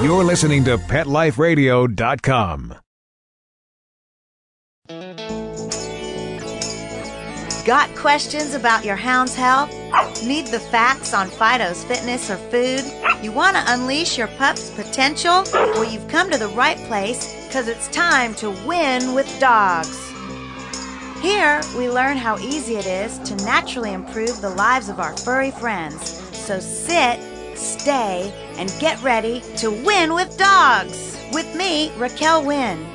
You're listening to PetLifeRadio.com. Got questions about your hound's health? Need the facts on Fido's fitness or food? You want to unleash your pup's potential? Well, you've come to the right place because it's time to win with dogs. Here, we learn how easy it is to naturally improve the lives of our furry friends. So sit, stay, and get ready to win with dogs. With me, Raquel Wynn.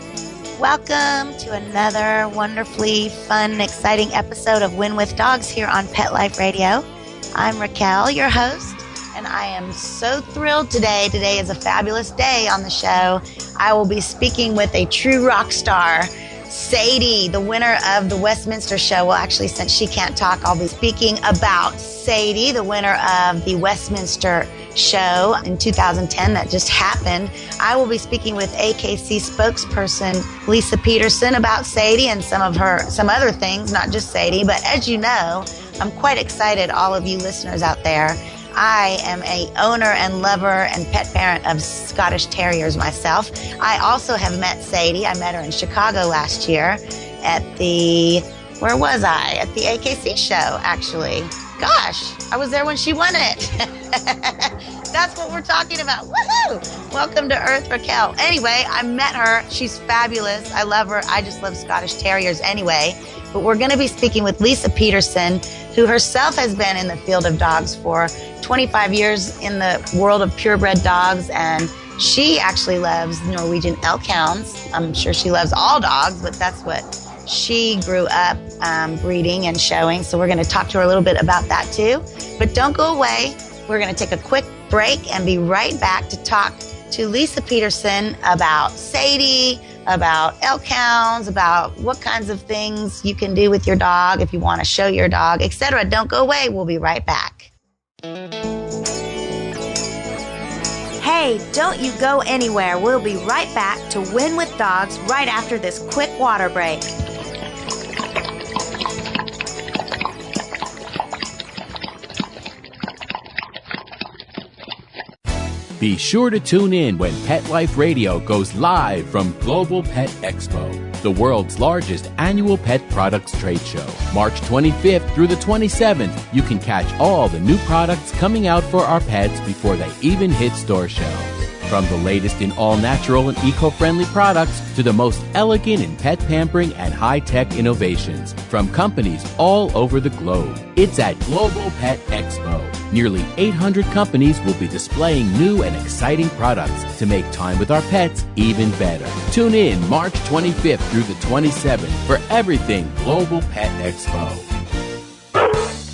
Welcome to another wonderfully fun, exciting episode of Wynn With Dogs here on Pet Life Radio. I'm Raquel, your host, and I am so thrilled today. Today is a fabulous day on the show. I will be speaking with a true rock star, Sadie, the winner of the Westminster show. Well, actually, since she can't talk, I'll be speaking about Sadie, the winner of the Westminster show in 2010 that just happened. I will be speaking with AKC spokesperson Lisa Peterson about Sadie and some other things, not just Sadie. But as you know, I'm quite excited, all of you listeners out there. I am a owner and lover and pet parent of Scottish terriers myself. I also have met Sadie. I met her in Chicago last year at the, where was I? At the AKC show, actually. Gosh, I was there when she won it. That's what we're talking about. Woohoo! Welcome to Earth, Raquel. Anyway, I met her. She's fabulous. I love her. I just love Scottish terriers anyway. But we're going to be speaking with Lisa Peterson, who herself has been in the field of dogs for 25 years in the world of purebred dogs, and she actually loves Norwegian elk hounds. I'm sure she loves all dogs, but that's what she grew up breeding and showing. So we're going to talk to her a little bit about that too. But don't go away. We're going to take a quick break and be right back to talk to Lisa Peterson about Sadie, about elk hounds, about what kinds of things you can do with your dog if you want to show your dog, etc. Don't go away. We'll be right back. Hey, don't you go anywhere. We'll be right back to Win with Dogs right after this quick water break. Be sure to tune in when Pet Life Radio goes live from Global Pet Expo, the world's largest annual pet products trade show. March 25th through the 27th, you can catch all the new products coming out for our pets before they even hit store shelves. From the latest in all-natural and eco-friendly products to the most elegant in pet pampering and high-tech innovations from companies all over the globe. It's at Global Pet Expo. Nearly 800 companies will be displaying new and exciting products to make time with our pets even better. Tune in March 25th through the 27th for everything Global Pet Expo.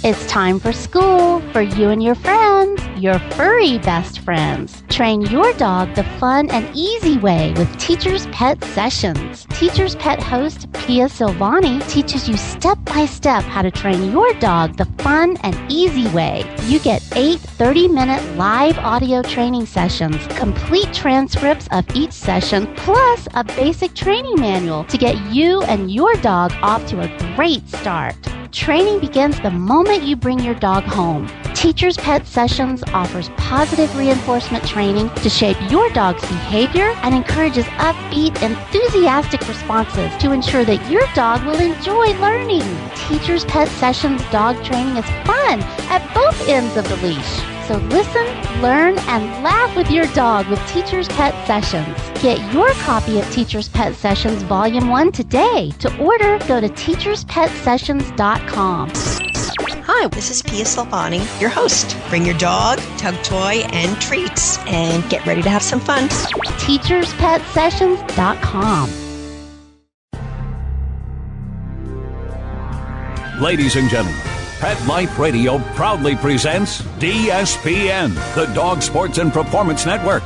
It's time for school for you and your friends, your furry best friends. Train your dog the fun and easy way with Teacher's Pet Sessions. Teacher's Pet host Pia Silvani teaches you step-by-step how to train your dog the fun and easy way. You get 8 30-minute live audio training sessions, complete transcripts of each session, plus a basic training manual to get you and your dog off to a great start. Training begins the moment you bring your dog home. Teacher's Pet Sessions offers positive reinforcement training to shape your dog's behavior and encourages upbeat, enthusiastic responses to ensure that your dog will enjoy learning. Teacher's Pet Sessions dog training is fun at both ends of the leash. So listen, learn, and laugh with your dog with Teacher's Pet Sessions. Get your copy of Teacher's Pet Sessions Volume 1 today. To order, go to teacherspetsessions.com. Hi, this is Pia Silvani, your host. Bring your dog, tug toy, and treats, and get ready to have some fun. teacherspetsessions.com. Ladies and gentlemen, Pet Life Radio proudly presents DSPN, the Dog Sports and Performance Network.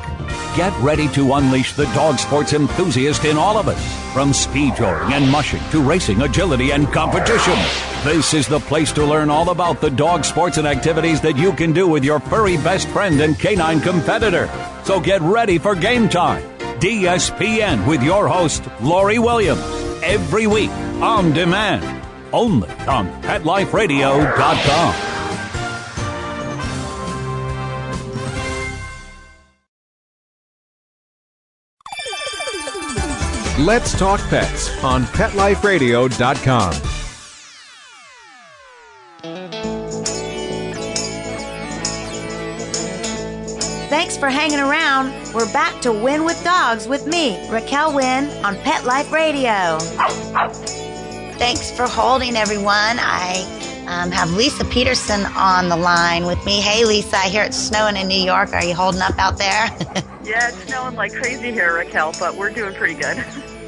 Get ready to unleash the dog sports enthusiast in all of us. From speed drawing and mushing to racing, agility, and competition. This is the place to learn all about the dog sports and activities that you can do with your furry best friend and canine competitor. So get ready for game time. DSPN with your host, Lori Williams. Every week, on demand. Only on PetLifeRadio.com. Let's Talk Pets on PetLifeRadio.com. Thanks for hanging around. We're back to Wynn with Dogs with me, Raquel Wynn, on Pet Life Radio. Thanks for holding, everyone. I have Lisa Peterson on the line with me. Hey, Lisa, I hear it's snowing in New York. Are you holding up out there? Yeah, it's snowing like crazy here, Raquel, but we're doing pretty good.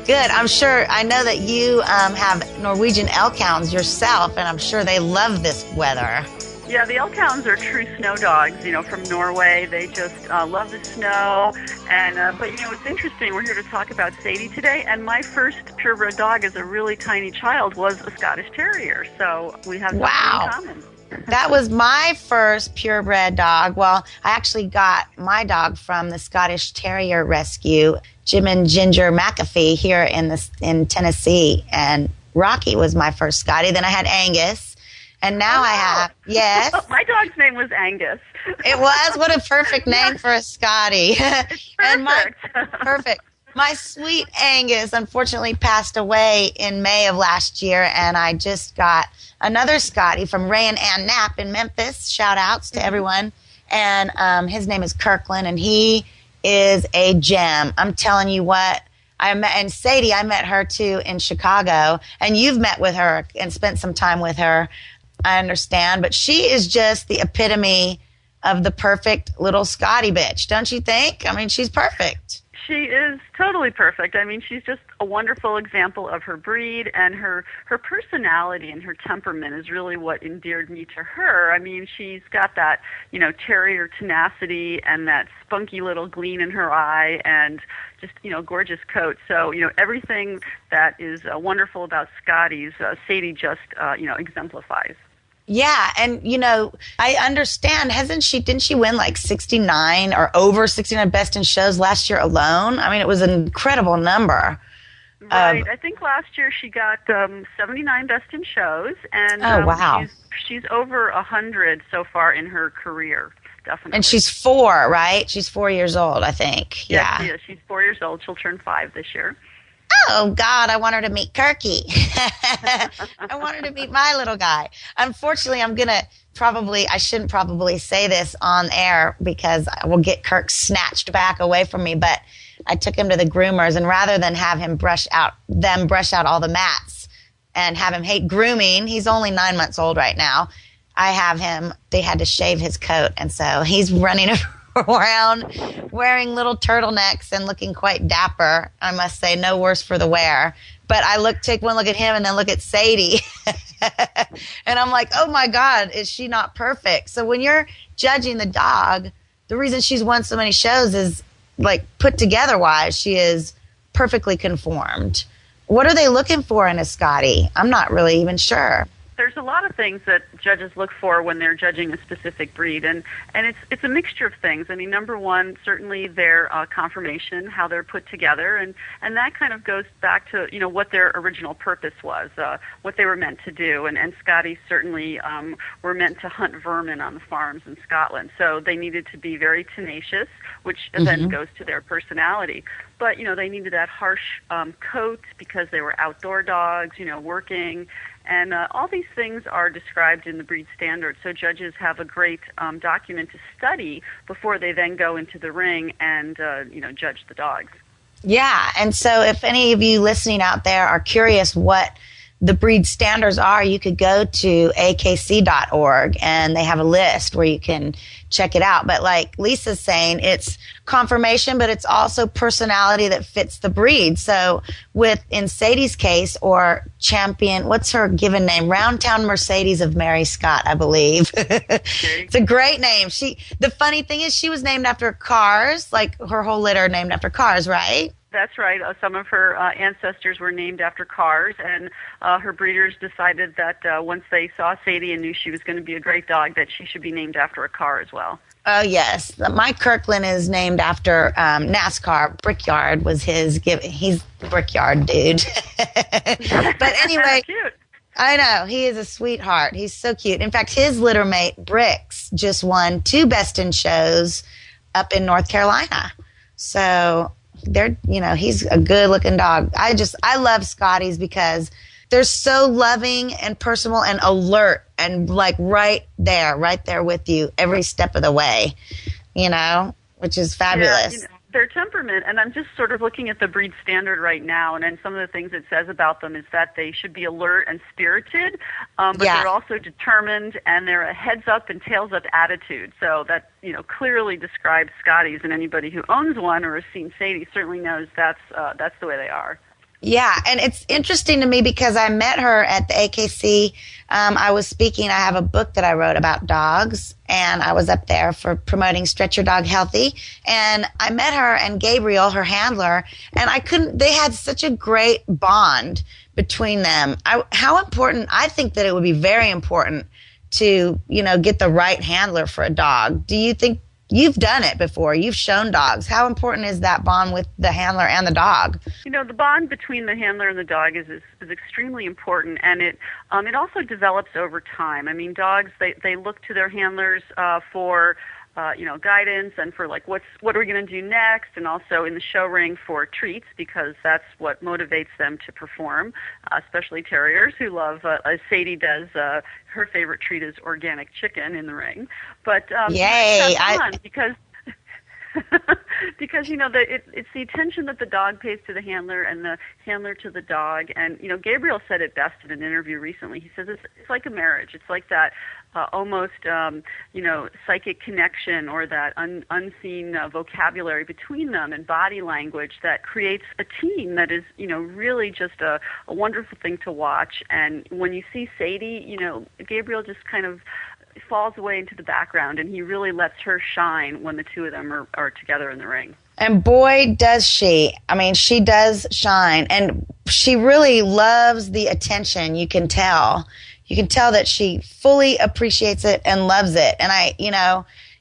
Good. I'm sure. I know that you have Norwegian elk hounds yourself, and I'm sure they love this weather. Yeah, the elk hounds are true snow dogs, from Norway. They just love the snow. And but, it's interesting. We're here to talk about Sadie today. And my first purebred dog as a really tiny child was a Scottish terrier. So we have something in common. That was my first purebred dog. Well, I actually got my dog from the Scottish Terrier Rescue, Jim and Ginger McAfee here in Tennessee. And Rocky was my first Scottie. Then I had Angus. And now I have, yes. My dog's name was Angus. It was? What a perfect name for a Scottie. It's perfect. Perfect. My sweet Angus unfortunately passed away in May of last year, and I just got another Scottie from Ray and Ann Knapp in Memphis. Shout outs to everyone. And his name is Kirkland, and he is a gem. I'm telling you what. And Sadie, I met her too in Chicago, and you've met with her and spent some time with her. I understand, but she is just the epitome of the perfect little Scottie bitch, don't you think? I mean, she's perfect. She is totally perfect. I mean, she's just a wonderful example of her breed, and her personality and her temperament is really what endeared me to her. I mean, she's got that, terrier tenacity and that spunky little gleam in her eye and just, gorgeous coat. So, everything that is wonderful about Scotties, Sadie just, exemplifies. Yeah, and I understand. Didn't she win like 69 or over 69 best in shows last year alone? I mean, it was an incredible number. Right. I think last year she got 79 best in shows, and wow. she's over 100 so far in her career. Definitely. And she's 4, right? She's 4 years old, I think. Yes, Yeah. she is. She's 4 years old. She'll turn 5 this year. Oh, God, I want her to meet Kirky. I want her to meet my little guy. Unfortunately, I shouldn't probably say this on air because I will get Kirk snatched back away from me, but I took him to the groomers, and rather than have him brush out all the mats and have him hate grooming, he's only 9 months old right now, they had to shave his coat, and so he's running around wearing little turtlenecks and looking quite dapper. I must say, no worse for the wear. But I take one look at him and then look at Sadie. And I'm like, oh my God, is she not perfect? So when you're judging the dog, the reason she's won so many shows is like put together wise, she is perfectly conformed. What are they looking for in a Scottie? I'm not really even sure. There's a lot of things that judges look for when they're judging a specific breed, and it's a mixture of things. I mean, number one, certainly their conformation, how they're put together, and that kind of goes back to what their original purpose was, what they were meant to do. And Scotties certainly were meant to hunt vermin on the farms in Scotland, so they needed to be very tenacious, which then goes to their personality. But they needed that harsh coat because they were outdoor dogs, working. And all these things are described in the breed standard, so judges have a great document to study before they then go into the ring and, judge the dogs. Yeah, and so if any of you listening out there are curious what the breed standards are, you could go to akc.org, and they have a list where you can check it out. But like Lisa's saying, it's conformation, but it's also personality that fits the breed. So in Sadie's case, or Champion, what's her given name? Roundtown Mercedes of Maryscot, I believe. It's a great name. The funny thing is she was named after cars, like her whole litter named after cars, right? That's right. Some of her ancestors were named after cars, and her breeders decided that once they saw Sadie and knew she was going to be a great dog, that she should be named after a car as well. Oh, yes. My Kirkland is named after NASCAR. Brickyard was his he's the Brickyard dude. But anyway, cute. I know. He is a sweetheart. He's so cute. In fact, his litter mate, Bricks, just won 2 best in shows up in North Carolina. So he's a good looking dog. I love Scotties because they're so loving and personal and alert and like right there with you every step of the way, which is fabulous. Yeah, their temperament, and I'm just sort of looking at the breed standard right now, and then some of the things it says about them is that they should be alert and spirited, but they're also determined, and they're a heads up and tails up attitude. So that clearly describes Scotties, and anybody who owns one or has seen Sadie certainly knows that's the way they are. Yeah, and it's interesting to me because I met her at the AKC. I was speaking. I have a book that I wrote about dogs, and I was up there for promoting Stretch Your Dog Healthy. And I met her and Gabriel, her handler, and they had such a great bond between them. How important, I think that it would be very important to, get the right handler for a dog. Do you think? You've done it before. You've shown dogs. How important is that bond with the handler and the dog? The bond between the handler and the dog is extremely important, and it also develops over time. I mean, dogs, they look to their handlers for guidance and for like what are we going to do next, and also in the show ring for treats, because that's what motivates them to perform, especially terriers who love, as Sadie does, her favorite treat is organic chicken in the ring. But yay! It's fun because because it's the attention that the dog pays to the handler and the handler to the dog. And Gabriel said it best in an interview recently. He says it's like a marriage. It's like that almost psychic connection, or that unseen vocabulary between them and body language that creates a team that is really just a wonderful thing to watch. And when you see Sadie, Gabriel just kind of falls away into the background, and he really lets her shine when the two of them are together in the ring. And boy, does she. I mean, she does shine, and she really loves the attention. You can tell that she fully appreciates it and loves it. And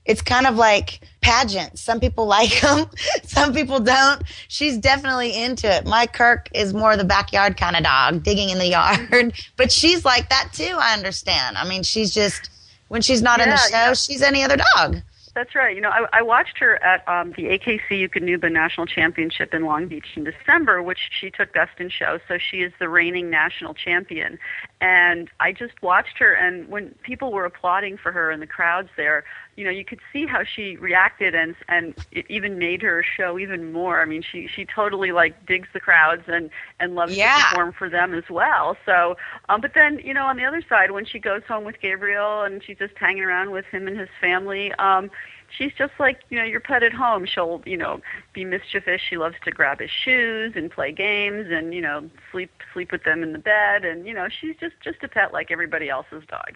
it's kind of like pageants. Some people like them, some people don't. She's definitely into it. My Kirk is more the backyard kind of dog, digging in the yard, but she's like that too, I understand. I mean, she's just, when she's not in the show, she's any other dog. That's right. I watched her at the AKC Eukanuba National Championship in Long Beach in December, which she took best in show, so she is the reigning national champion. And I just watched her, and when people were applauding for her in the crowds there, you could see how she reacted, and it even made her show even more. I mean, she totally digs the crowds and loves to perform for them as well. So, but then on the other side, when she goes home with Gabriel and she's just hanging around with him and his family, she's just like your pet at home. She'll be mischievous. She loves to grab his shoes and play games and sleep with them in the bed, and she's just a pet like everybody else's dog.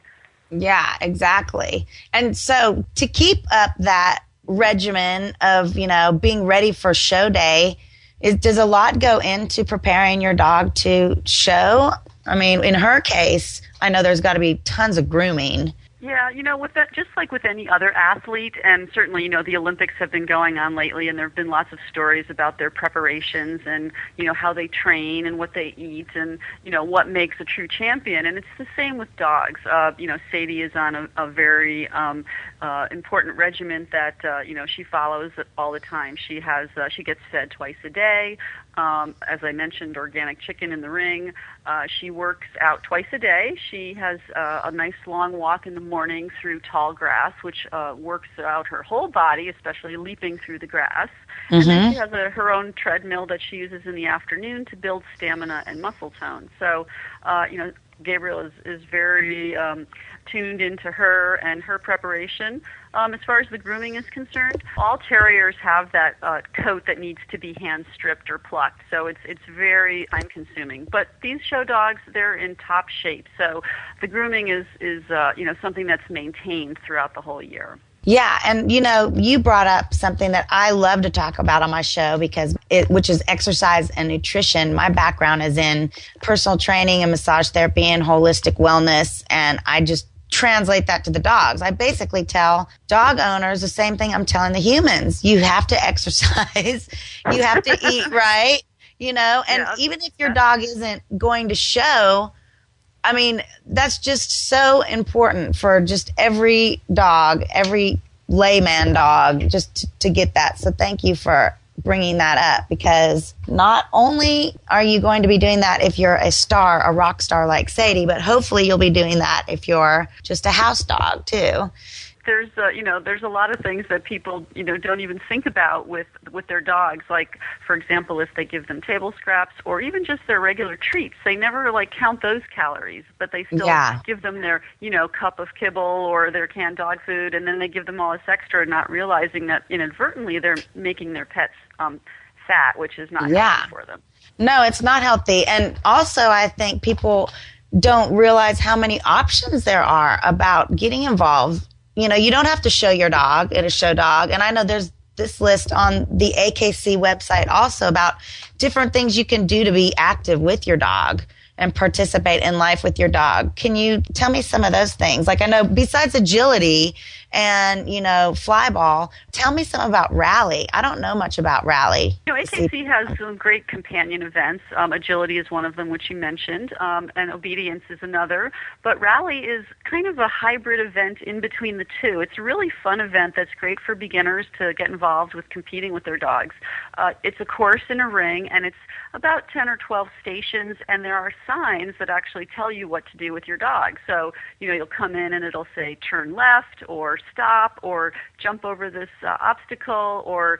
Yeah, exactly. And so to keep up that regimen of, being ready for show day, does a lot go into preparing your dog to show? I mean, in her case, I know there's got to be tons of grooming. Yeah, with that, just like with any other athlete, and certainly, the Olympics have been going on lately, and there have been lots of stories about their preparations and, how they train and what they eat and, what makes a true champion. And it's the same with dogs. Sadie is on a very important regimen that, she follows all the time. She gets fed twice a day. As I mentioned, organic chicken in the ring. She works out twice a day. She has a nice long walk in the morning through tall grass, which works out her whole body, especially leaping through the grass. Mm-hmm. And then she has her own treadmill that she uses in the afternoon to build stamina and muscle tone. So, Gabriel is very tuned into her and her preparation. As far as the grooming is concerned, all terriers have that coat that needs to be hand stripped or plucked, so it's very time consuming. But these show dogs, they're in top shape, so the grooming is something that's maintained throughout the whole year. Yeah, and you brought up something that I love to talk about on my show which is exercise and nutrition. My background is in personal training and massage therapy and holistic wellness, and I just translate that to the dogs. I basically tell dog owners the same thing I'm telling the humans. You have to exercise, you have to eat right, and even if your dog isn't going to show, I mean, that's just so important for just every dog, every layman dog, just to get that. So thank you for bringing that up, because not only are you going to be doing that if you're a star, a rock star like Sadie, but hopefully you'll be doing that if you're just a house dog too. There's a lot of things that people don't even think about with their dogs. Like, for example, if they give them table scraps or even just their regular treats, they never count those calories, but they still give them their cup of kibble or their canned dog food, and then they give them all this extra, not realizing that inadvertently they're making their pets fat, which is not healthy for them. No, it's not healthy. And also, I think people don't realize how many options there are about getting involved. You don't have to show your dog at a show dog. And I know there's this list on the AKC website also about different things you can do to be active with your dog and participate in life with your dog. Can you tell me some of those things? Like, I know besides agility and, fly ball, tell me some about rally. I don't know much about rally. AKC has some great companion events. Agility is one of them, which you mentioned, and obedience is another. But rally is kind of a hybrid event in between the two. It's a really fun event that's great for beginners to get involved with competing with their dogs. It's a course in a ring, and it's about 10 or 12 stations, and there are signs that actually tell you what to do with your dog. So, you'll come in and it'll say turn left or stop or jump over this obstacle or,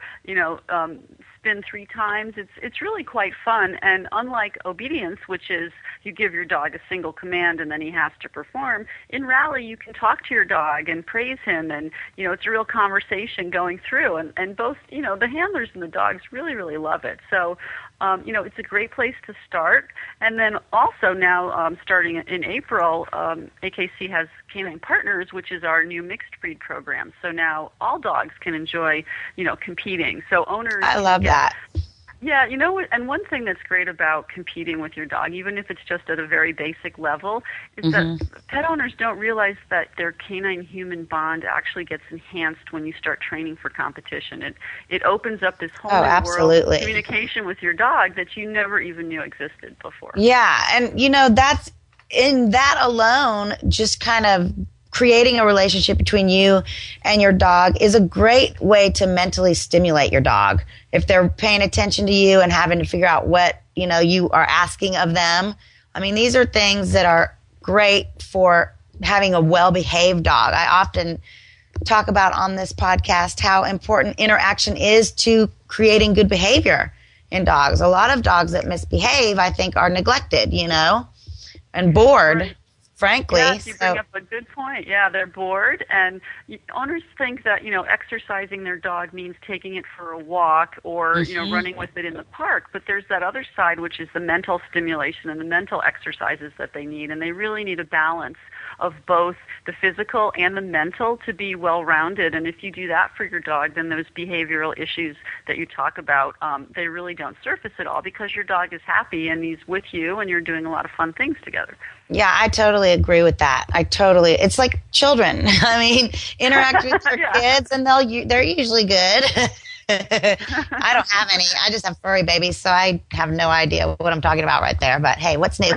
spin 3 times. It's really quite fun. And unlike obedience, which is you give your dog a single command and then he has to perform, in rally you can talk to your dog and praise him, and it's a real conversation going through, and both the handlers and the dogs really, really love it. So it's a great place to start. And then also now, starting in April, AKC has Canine Partners, which is our new mixed breed program. So now all dogs can enjoy, competing. So owners... I love that. Yeah, and one thing that's great about competing with your dog, even if it's just at a very basic level, is that pet owners don't realize that their canine-human bond actually gets enhanced when you start training for competition. It opens up this whole new world of communication with your dog that you never even knew existed before. Yeah, and, that's in that alone, just kind of creating a relationship between you and your dog is a great way to mentally stimulate your dog. If they're paying attention to you and having to figure out what, you are asking of them. I mean, these are things that are great for having a well-behaved dog. I often talk about on this podcast how important interaction is to creating good behavior in dogs. A lot of dogs that misbehave, I think, are neglected, and bored. Right. Frankly. Yes, you bring up a good point. Yeah, they're bored, and owners think that, exercising their dog means taking it for a walk or, running with it in the park. But there's that other side, which is the mental stimulation and the mental exercises that they need, and they really need a balance of both the physical and the mental to be well-rounded. And if you do that for your dog, then those behavioral issues that you talk about, they really don't surface at all, because your dog is happy and he's with you and you're doing a lot of fun things together. Yeah, I totally agree with that. It's like children. I mean, interact with your kids and they're usually good. I don't have any. I just have furry babies, so I have no idea what I'm talking about right there. But hey, what's new?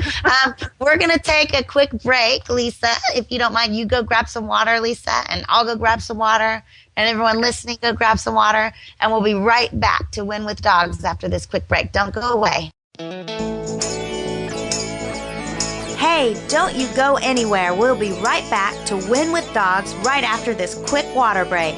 We're going to take a quick break, Lisa. If you don't mind, you go grab some water, Lisa, and I'll go grab some water. And everyone listening, go grab some water. And we'll be right back to Wynn With Dogs after this quick break. Don't go away. Hey, don't you go anywhere. We'll be right back to Wynn With Dogs right after this quick water break.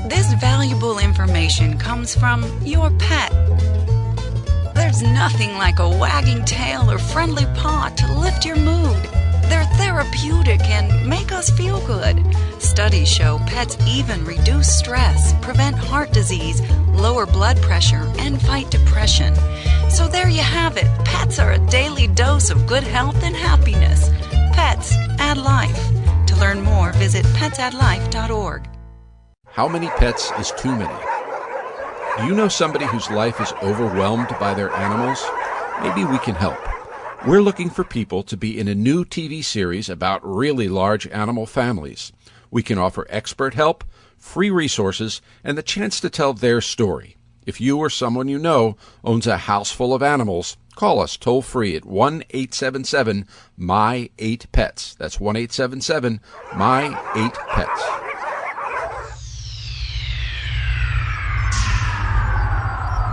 This valuable information comes from your pet. There's nothing like a wagging tail or friendly paw to lift your mood. They're therapeutic and make us feel good. Studies show pets even reduce stress, prevent heart disease, lower blood pressure, and fight depression. So there you have it. Pets are a daily dose of good health and happiness. Pets add life. To learn more, visit petsaddlife.org. How many pets is too many? Do you know somebody whose life is overwhelmed by their animals? Maybe we can help. We're looking for people to be in a new TV series about really large animal families. We can offer expert help, free resources, and the chance to tell their story. If you or someone you know owns a house full of animals, Call us toll-free at 1-877-MY-8-PETS. That's 1-877-MY-8-PETS.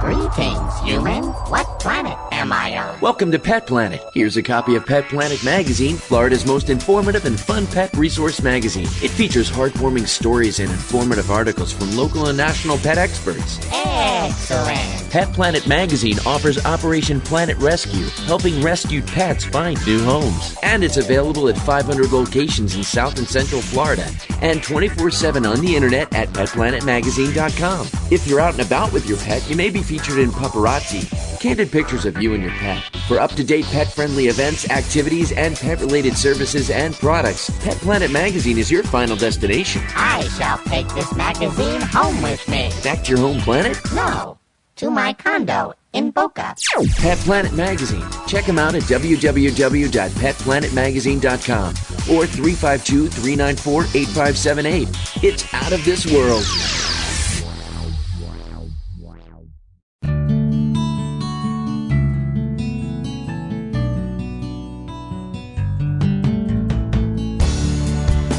Greetings, human. What planet am I on? Welcome to Pet Planet. Here's a copy of Pet Planet magazine, Florida's most informative and fun pet resource magazine. It features heartwarming stories and informative articles from local and national pet experts. Excellent. Pet Planet magazine offers Operation Planet Rescue, helping rescued pets find new homes. And it's available at 500 locations in South and Central Florida and 24/7 on the internet at petplanetmagazine.com. If you're out and about with your pet, you may be featured in Paparazzi, candid pictures of you and your pet. For up-to-date pet-friendly events, activities, and pet-related services and products, Pet Planet magazine is your final destination. I shall take this magazine home with me. Back to your home planet? No, to my condo in Boca. Pet Planet magazine. Check them out at www.petplanetmagazine.com or 352-394-8578. It's out of this world.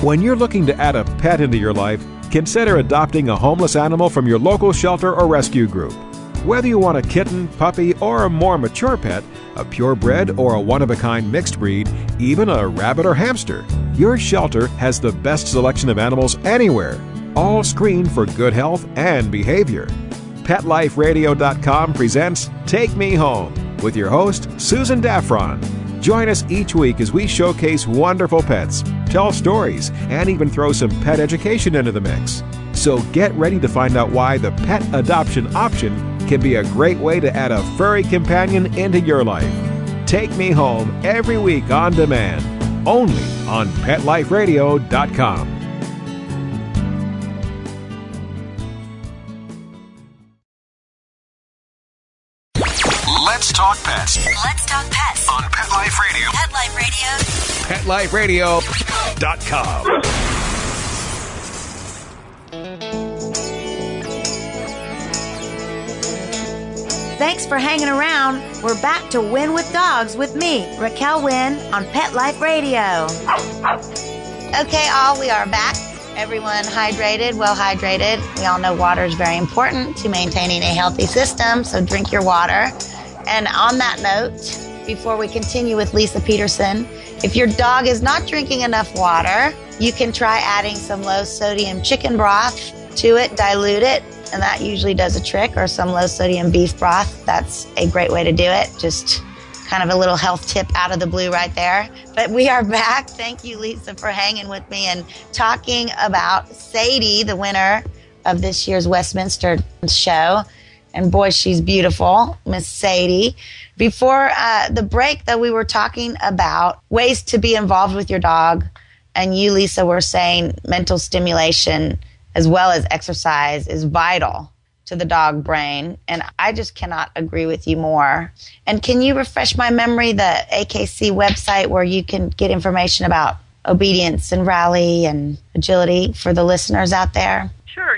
When you're looking to add a pet into your life, consider adopting a homeless animal from your local shelter or rescue group. Whether you want a kitten, puppy, or a more mature pet, a purebred or a one-of-a-kind mixed breed, even a rabbit or hamster, your shelter has the best selection of animals anywhere, all screened for good health and behavior. PetLifeRadio.com presents Take Me Home with your host, Susan Daffron. Join us each week as we showcase wonderful pets, tell stories, and even throw some pet education into the mix. So get ready to find out why the pet adoption option can be a great way to add a furry companion into your life. Take Me Home every week on demand, only on PetLifeRadio.com. Let's talk pets. Let's talk pets On Pet Life Radio. Pet Life Radio. PetLifeRadio.com. Thanks for hanging around. We're back to Wynn with Dogs with me, Raquel Wynn, on Pet Life Radio. Okay, all, we are back. Everyone hydrated, well hydrated. We all know water is very important to maintaining a healthy system, so drink your water. And on that note, before we continue with Lisa Peterson, if your dog is not drinking enough water, you can try adding some low-sodium chicken broth to it, dilute it, and that usually does a trick, or some low-sodium beef broth. That's a great way to do it. Just kind of a little health tip out of the blue right there. But we are back. Thank you, Lisa, for hanging with me and talking about Sadie, the winner of this year's Westminster show. And boy, she's beautiful, Miss Sadie. Before the break, though, we were talking about ways to be involved with your dog. And you, Lisa, were saying mental stimulation as well as exercise is vital to the dog brain. And I just cannot agree with you more. And can you refresh my memory, the AKC website where you can get information about obedience and rally and agility for the listeners out there? Sure.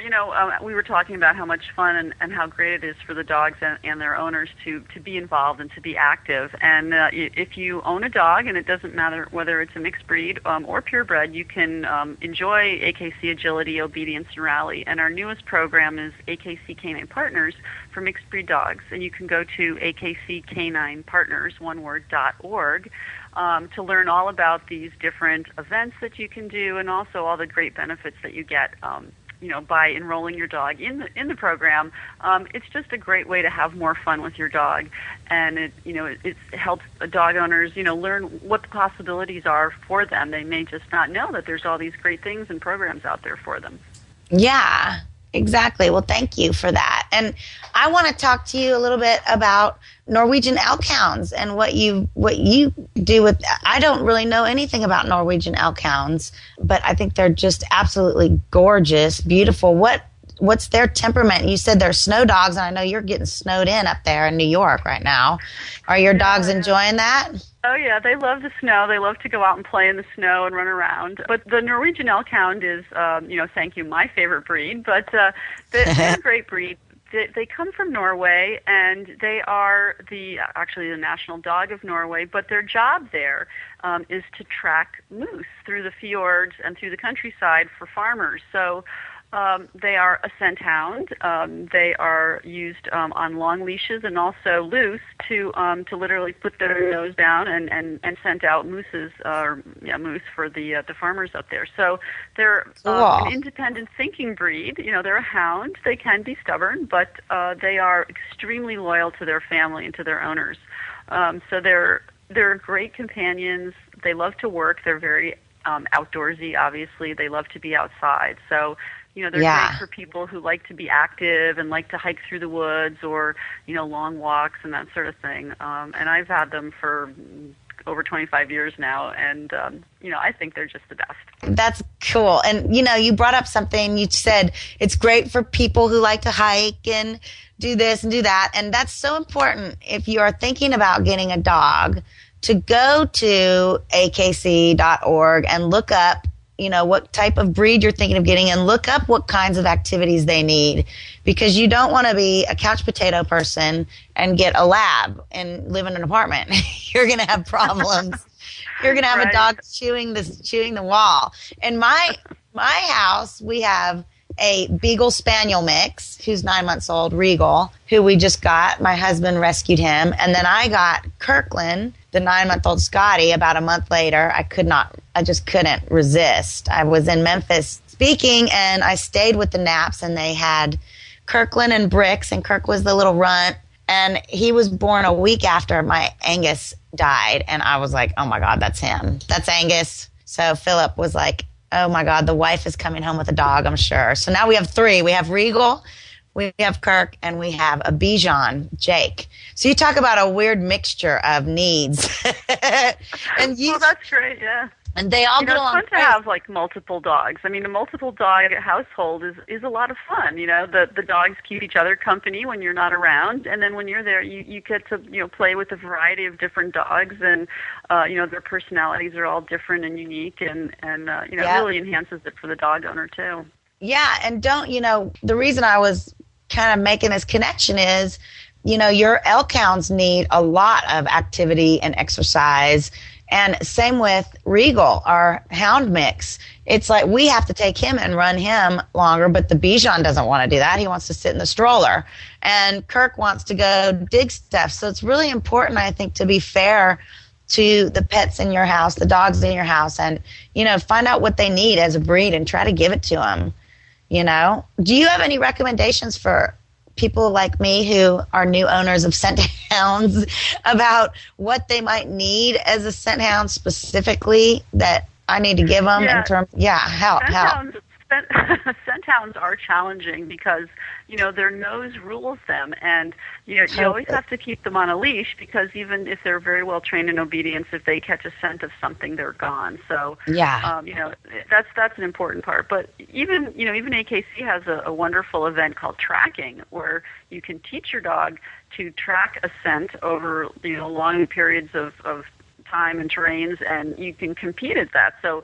We were talking about how much fun and how great it is for the dogs and their owners to be involved and to be active. And if you own a dog, and it doesn't matter whether it's a mixed breed or purebred, you can enjoy AKC Agility, Obedience, and Rally. And our newest program is AKC Canine Partners for mixed breed dogs. And you can go to akccaninepartners.org to learn all about these different events that you can do, and also all the great benefits that you get by enrolling your dog in the program. It's just a great way to have more fun with your dog, and it helps dog owners learn what the possibilities are for them. They may just not know that there's all these great things and programs out there for them. Yeah, exactly. Well, thank you for that. And I want to talk to you a little bit about Norwegian elk hounds and what you do with. I don't really know anything about Norwegian elk hounds, but I think they're just absolutely gorgeous, beautiful. What's their temperament? You said they're snow dogs, and I know you're getting snowed in up there in New York right now. Are your dogs enjoying that? Oh, yeah, they love the snow. They love to go out and play in the snow and run around. But the Norwegian elk hound is, thank you, my favorite breed. But they're a great breed. They come from Norway, and they are actually the national dog of Norway. But their job there is to track moose through the fjords and through the countryside for farmers. So they are a scent hound. They are used on long leashes and also loose to literally put their nose down and scent out moose for the farmers up there. So they're an independent thinking breed. They're a hound. They can be stubborn, but they are extremely loyal to their family and to their owners. So they're great companions. They love to work. They're very outdoorsy, obviously. They love to be outside. So they're great for people who like to be active and like to hike through the woods or, long walks and that sort of thing. And I've had them for over 25 years now, and, I think they're just the best. That's cool. And, you brought up something. You said it's great for people who like to hike and do this and do that. And that's so important if you are thinking about getting a dog to go to akc.org and look up what type of breed you're thinking of getting and look up what kinds of activities they need, because you don't want to be a couch potato person and get a lab and live in an apartment. You're going to have problems. You're going to have a dog chewing the wall. In my house, we have a Beagle Spaniel mix who's 9 months old, Regal, who we just got. My husband rescued him. And then I got Kirkland, the 9-month-old Scotty, about a month later. I just couldn't resist. I was in Memphis speaking, and I stayed with the Knaps, and they had Kirkland and Bricks, and Kirk was the little runt. And he was born a week after my Angus died. And I was like, oh, my God, that's him. That's Angus. So Philip was like, oh, my God, the wife is coming home with a dog, I'm sure. So now we have 3. We have Regal, we have Kirk, and we have a Bichon, Jake. So you talk about a weird mixture of needs. Well, that's great, yeah. And they all get along. It's fun to have multiple dogs. I mean, a multiple dog household is a lot of fun. The dogs keep each other company when you're not around, and then when you're there, you get to play with a variety of different dogs, and their personalities are all different and unique, and it really enhances it for the dog owner too. Yeah, and the reason I was kind of making this connection is, your elk hounds need a lot of activity and exercise. And same with Regal, our hound mix. It's like we have to take him and run him longer, but the Bichon doesn't want to do that. He wants to sit in the stroller. And Kirk wants to go dig stuff. So it's really important, I think, to be fair to the pets in your house, the dogs in your house, and, find out what they need as a breed and try to give it to them. Do you have any recommendations for people like me who are new owners of scent hounds about what they might need as a scent hound specifically that I need to give them in terms? Help. Scent hounds are challenging because, their nose rules them, and, you always have to keep them on a leash because even if they're very well trained in obedience, if they catch a scent of something, they're gone. So, that's an important part. But even AKC has a wonderful event called tracking where you can teach your dog to track a scent over, long periods of time and terrains, and you can compete at that. So,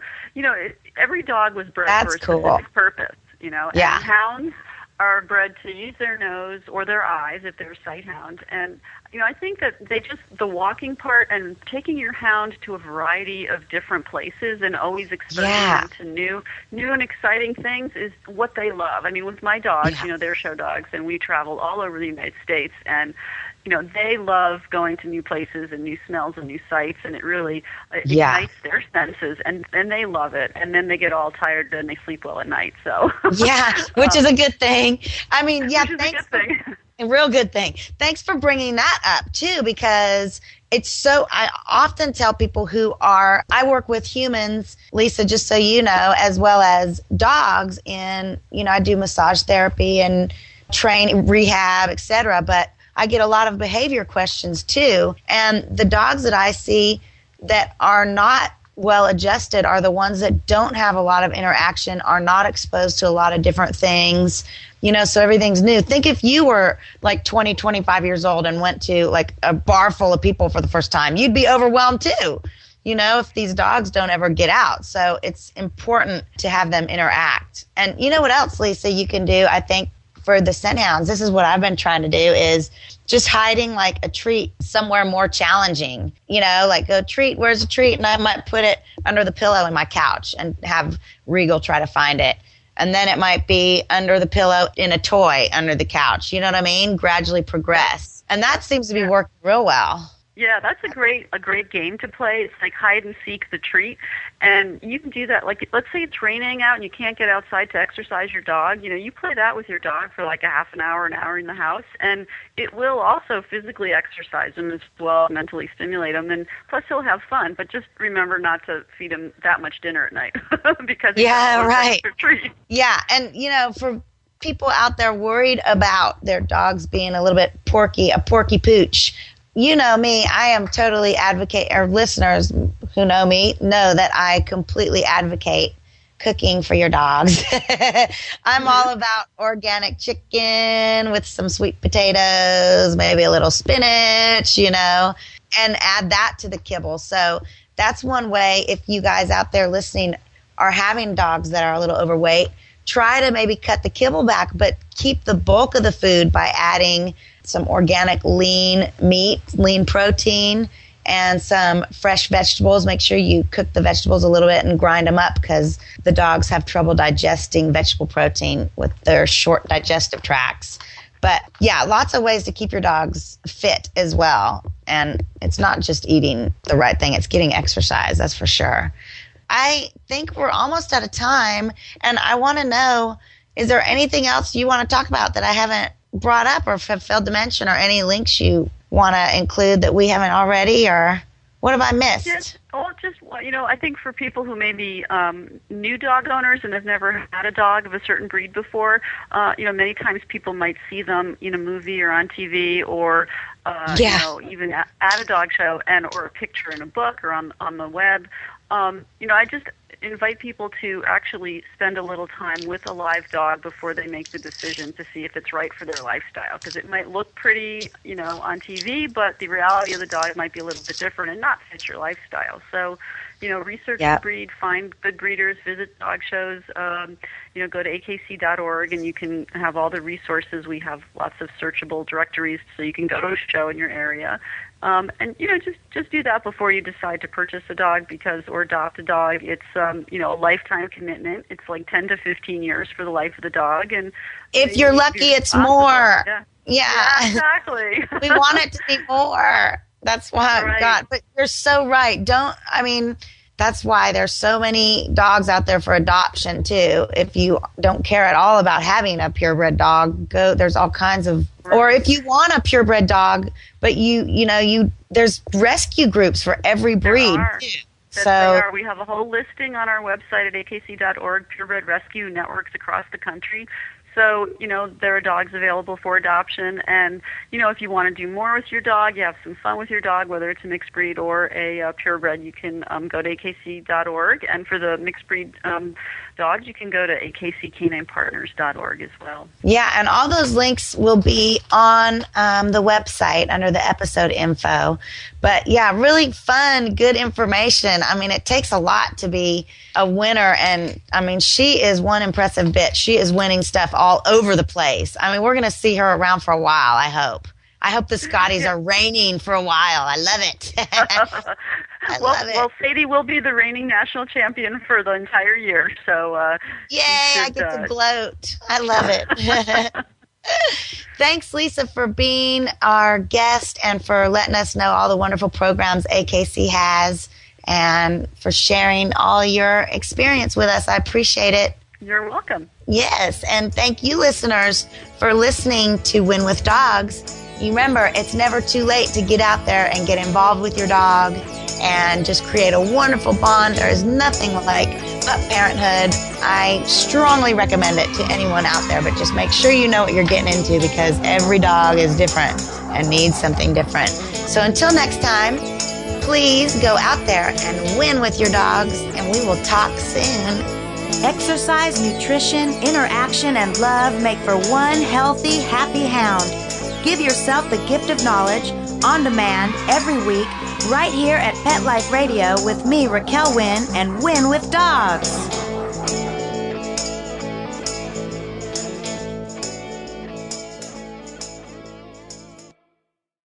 every dog was bred for a specific purpose, and hounds are bred to use their nose or their eyes if they're a sight hound. And, I think that the walking part and taking your hound to a variety of different places and always exposing them to new and exciting things is what they love. I mean, with my dogs, they're show dogs, and we travel all over the United States, and they love going to new places and new smells and new sights, and it really ignites their senses, and they love it. And then they get all tired and they sleep well at night. So which is a good thing. I mean, thanks. A real good thing. Thanks for bringing that up too, because I often tell people I work with humans, Lisa, just so you know, as well as dogs, and I do massage therapy and train rehab, etc. But I get a lot of behavior questions too. And the dogs that I see that are not well adjusted are the ones that don't have a lot of interaction, are not exposed to a lot of different things, so everything's new. Think if you were like 20, 25 years old and went to like a bar full of people for the first time, you'd be overwhelmed too, if these dogs don't ever get out. So it's important to have them interact. And you know what else, Lisa, you can do, I think, for the scent hounds, this is what I've been trying to do, is just hiding like a treat somewhere more challenging. You know, like a treat, where's a treat? And I might put it under the pillow in my couch and have Regal try to find it. And then it might be under the pillow in a toy under the couch. You know what I mean? Gradually progress. And that seems to be working real well. Yeah, that's a great game to play. It's like hide and seek the treat. And you can do that, like, let's say it's raining out and you can't get outside to exercise your dog. You know, you play that with your dog for like a half an hour in the house, and it will also physically exercise him as well, mentally stimulate him, and plus he'll have fun. But just remember not to feed him that much dinner at night because he's right. Treat. Yeah, and you know, for people out there worried about their dogs being a little bit a porky pooch. You know me, I am totally or listeners who know me know that I completely advocate cooking for your dogs. I'm all about organic chicken with some sweet potatoes, maybe a little spinach, you know, and add that to the kibble. So that's one way. If you guys out there listening are having dogs that are a little overweight, try to maybe cut the kibble back, but keep the bulk of the food by adding some organic lean meat, lean protein, and some fresh vegetables. Make sure you cook the vegetables a little bit and grind them up because the dogs have trouble digesting vegetable protein with their short digestive tracts. But yeah, lots of ways to keep your dogs fit as well. And it's not just eating the right thing, it's getting exercise, that's for sure. I think we're almost out of time, and I want to know, is there anything else you want to talk about that I haven't brought up or failed to mention, or any links you want to include that we haven't already, or what have I missed? I think for people who may be new dog owners and have never had a dog of a certain breed before, many times people might see them in a movie or on TV or even at a dog show or a picture in a book or on the web. I just invite people to actually spend a little time with a live dog before they make the decision to see if it's right for their lifestyle, because it might look pretty, on TV, but the reality of the dog might be a little bit different and not fit your lifestyle. So, research the breed, find good breeders, visit dog shows, go to akc.org and you can have all the resources. We have lots of searchable directories so you can go to a show in your area. Just do that before you decide to purchase a dog or adopt a dog. It's, a lifetime commitment. It's like 10 to 15 years for the life of the dog. And if you're lucky, it's more. Yeah, exactly. We want it to be more. That's why, God, but you're so right. That's why there's so many dogs out there for adoption too. If you don't care at all about having a purebred dog, there's all kinds of, or if you want a purebred dog, but there's rescue groups for every breed too. We have a whole listing on our website at akc.org, purebred rescue networks across the country. So, there are dogs available for adoption. And, if you want to do more with your dog, you have some fun with your dog, whether it's a mixed breed or a purebred, you can go to akc.org. And for the mixed breed dogs, you can go to akccaninepartners.org as well. Yeah, and all those links will be on the website under the episode info. But, yeah, really fun, good information. It takes a lot to be a winner. And, she is one impressive bitch. She is winning stuff all over the place. We're going to see her around for a while, I hope. I hope the Scotties are reigning for a while. I love it. Well, Sadie will be the reigning national champion for the entire year. So, yay, I get to gloat. I love it. Thanks, Lisa, for being our guest and for letting us know all the wonderful programs AKC has and for sharing all your experience with us. I appreciate it. You're welcome. Yes, and thank you, listeners, for listening to Wynn With Dogs. You remember, it's never too late to get out there and get involved with your dog and just create a wonderful bond. There is nothing like pup parenthood. I strongly recommend it to anyone out there, but just make sure you know what you're getting into because every dog is different and needs something different. So until next time, please go out there and win with your dogs, and we will talk soon. Exercise, nutrition, interaction, and love make for one healthy, happy hound. Give yourself the gift of knowledge on demand every week right here at Pet Life Radio with me, Raquel Wynn, and Wynn with Dogs.